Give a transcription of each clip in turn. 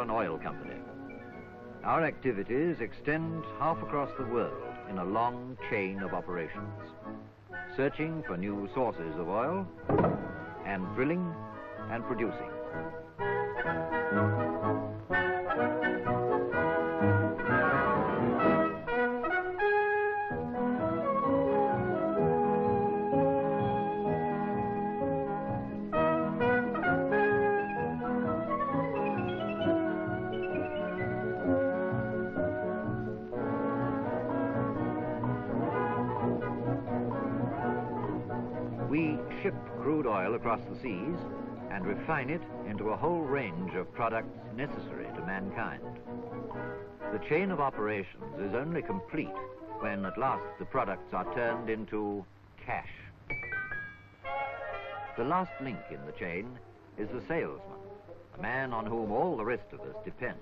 an oil company. Our activities extend half across the world in a long chain of operations, searching for new sources of oil and drilling and producing. We ship crude oil across the seas and refine it into a whole range of products necessary to mankind. The chain of operations is only complete when at last the products are turned into cash. The last link in the chain is the salesman, a man on whom all the rest of us depend.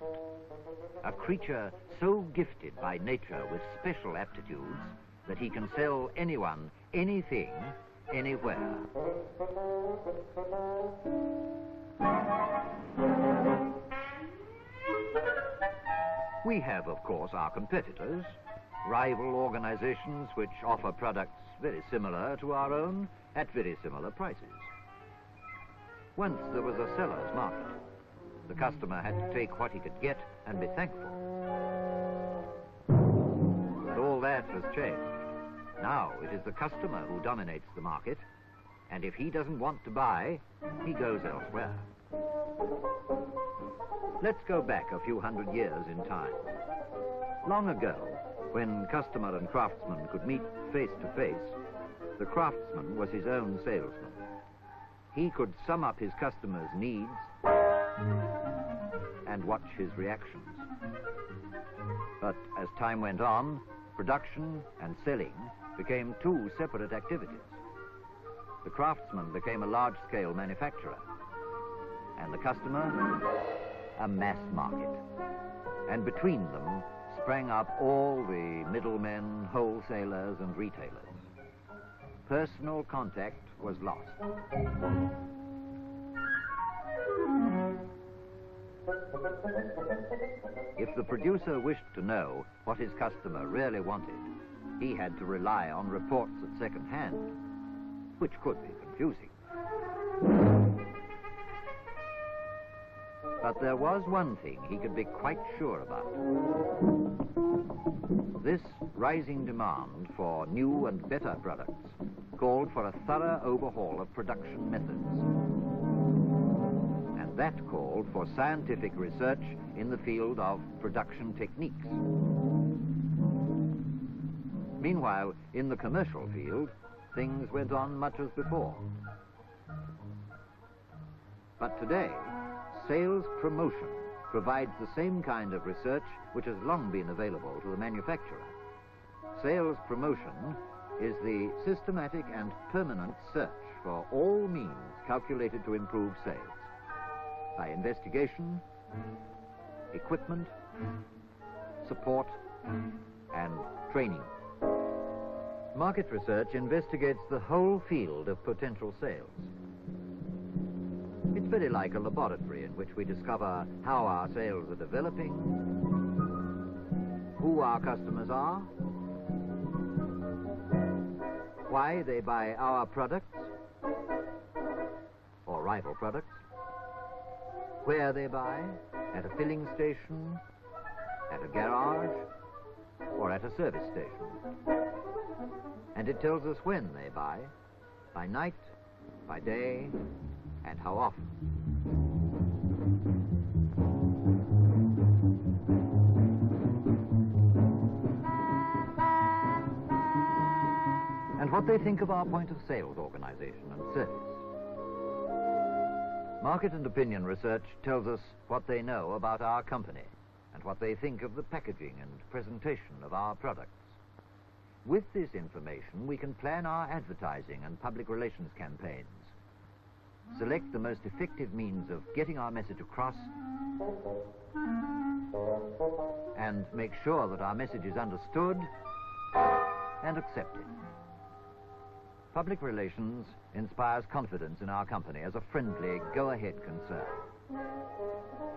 A creature so gifted by nature with special aptitudes that he can sell anyone, anything, anywhere. We have, of course, our competitors, rival organizations which offer products very similar to our own at very similar prices. Once there was a seller's market. The customer had to take what he could get and be thankful. But all that has changed. Now it is the customer who dominates the market, and if he doesn't want to buy, he goes elsewhere. Let's go back a few hundred years in time. Long ago, when customer and craftsman could meet face to face, the craftsman was his own salesman. He could sum up his customer's needs and watch his reactions. But as time went on, production and selling became two separate activities. The craftsman became a large-scale manufacturer, and the customer, a mass market. And between them sprang up all the middlemen, wholesalers, and retailers. Personal contact was lost. If the producer wished to know what his customer really wanted, he had to rely on reports at second hand, which could be confusing. But there was one thing he could be quite sure about. This rising demand for new and better products called for a thorough overhaul of production methods. And that called for scientific research in the field of production techniques. Meanwhile, in the commercial field, things went on much as before. But today, sales promotion provides the same kind of research which has long been available to the manufacturer. Sales promotion is the systematic and permanent search for all means calculated to improve sales by investigation, equipment, support, and training. Market research investigates the whole field of potential sales. It's very like a laboratory in which we discover how our sales are developing, who our customers are, why they buy our products or rival products, where they buy, at a filling station, at a garage, or at a service station. And it tells us when they buy, by night, by day, and how often. And what they think of our point of sales organization and service. Market and opinion research tells us what they know about our company and what they think of the packaging and presentation of our products. With this information, we can plan our advertising and public relations campaigns, select the most effective means of getting our message across, and make sure that our message is understood and accepted. Public relations inspires confidence in our company as a friendly, go-ahead concern.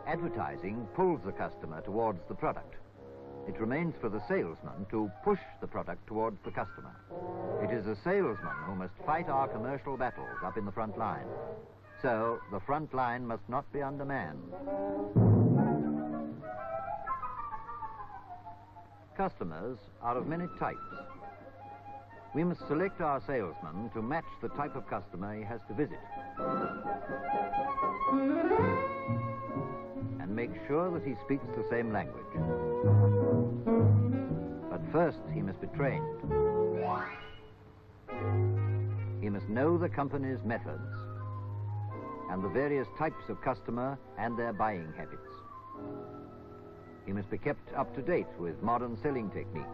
Advertising pulls the customer towards the product. It remains for the salesman to push the product towards the customer. It is the salesman who must fight our commercial battles up in the front line. So the front line must not be undermanned. Customers are of many types. We must select our salesman to match the type of customer he has to visit. And make sure that he speaks the same language. But first, he must be trained. He must know the company's methods and the various types of customer and their buying habits. He must be kept up to date with modern selling techniques.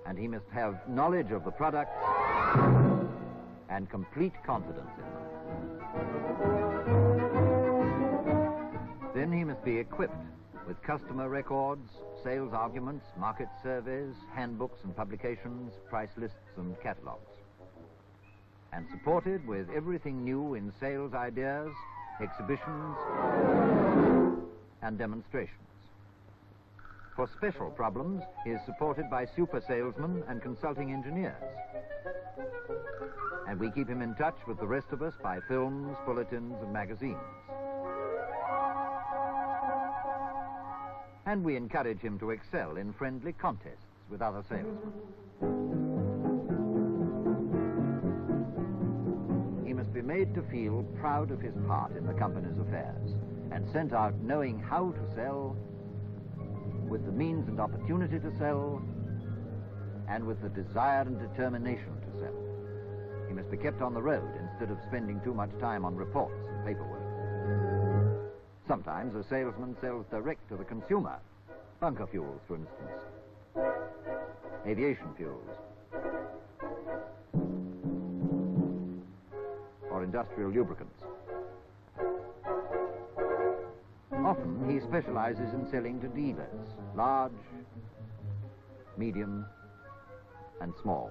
And he must have knowledge of the products and complete confidence in them. Then he must be equipped with customer records, sales arguments, market surveys, handbooks and publications, price lists and catalogs. And supported with everything new in sales ideas, exhibitions, and demonstrations. For special problems, he is supported by super salesmen and consulting engineers. And we keep him in touch with the rest of us by films, bulletins, and magazines. And we encourage him to excel in friendly contests with other salesmen. He must be made to feel proud of his part in the company's affairs and sent out knowing how to sell, with the means and opportunity to sell, and with the desire and determination to sell. He must be kept on the road instead of spending too much time on reports and paperwork. Sometimes a salesman sells direct to the consumer. Bunker fuels, for instance. Aviation fuels. Or industrial lubricants. Often he specializes in selling to dealers, large, medium, and small.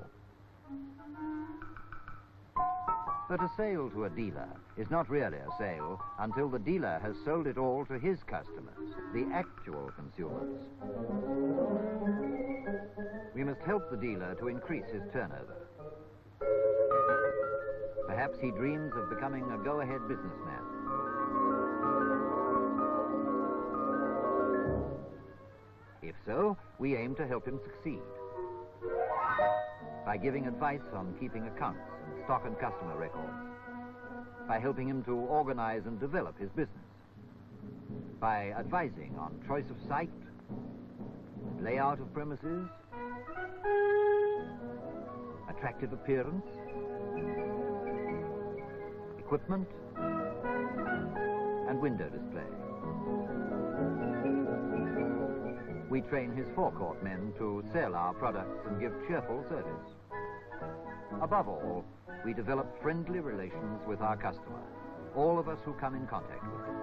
But a sale to a dealer is not really a sale until the dealer has sold it all to his customers, the actual consumers. We must help the dealer to increase his turnover. Perhaps he dreams of becoming a go-ahead businessman. If so, we aim to help him succeed by giving advice on keeping accounts and stock and customer records, by helping him to organize and develop his business, by advising on choice of site, layout of premises, attractive appearance, equipment, and window display. We train his forecourt men to sell our products and give cheerful service. Above all, we develop friendly relations with our customer, all of us who come in contact with him.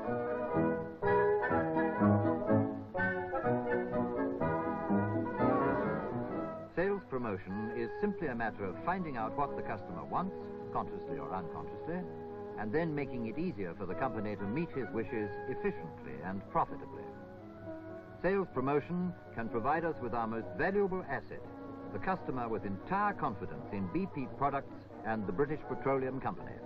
Sales promotion is simply a matter of finding out what the customer wants, consciously or unconsciously, and then making it easier for the company to meet his wishes efficiently and profitably. Sales promotion can provide us with our most valuable asset, the customer with entire confidence in BP products and the British Petroleum Company.